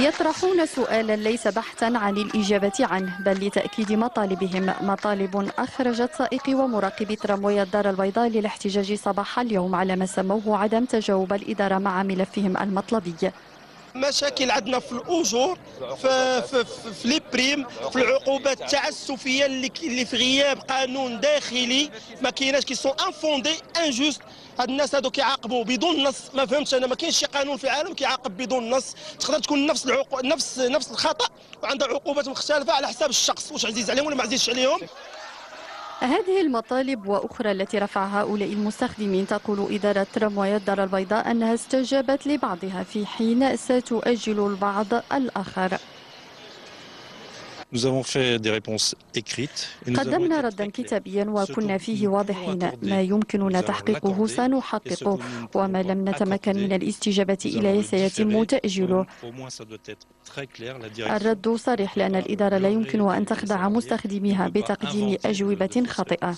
يطرحون سؤالا ليس بحثا عن الإجابة عنه بل لتأكيد مطالبهم، مطالب أخرجت سائقي ومراقبي ترامواي الدار البيضاء للاحتجاج صباح اليوم على ما سموه عدم تجاوب الإدارة مع ملفهم المطلبي. مشاكل عندنا في الاجور، في لي بريم، في العقوبات التعسفيه اللي في غياب قانون داخلي ما كايناش، كي سون انفوندي انجوست. هاد الناس هادو كيعاقبوا بدون نص. ما فهمتش انا، ما كاينش شي قانون في العالم كيعاقب بدون نص. تقدر تكون نفس الخطا وعندها عقوبات مختلفه على حساب الشخص، واش عزيز عليهم ولا ما عزيزش عليهم. هذه المطالب وأخرى التي رفع هؤلاء المستخدمين تقول إدارة ترامواي الدار البيضاء أنها استجابت لبعضها في حين ستؤجل البعض الآخر. قدمنا ردا كتابيا وكنا فيه واضحين، ما يمكننا تحقيقه سنحققه، وما لم نتمكن من الاستجابة إليه سيتم تأجيله. الرد صريح لأن الإدارة لا يمكن أن تخدع مستخدميها بتقديم أجوبة خاطئة.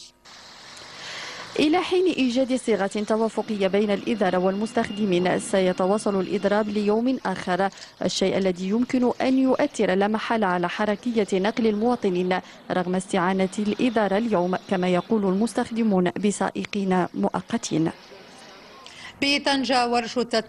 إلى حين إيجاد صيغة توافقية بين الإدارة والمستخدمين سيتواصل الإضراب ليوم آخر، الشيء الذي يمكن أن يؤثر لا محالة على حركية نقل المواطنين رغم استعانة الإدارة اليوم كما يقول المستخدمون بسائقين مؤقتين. بطنجة ورشة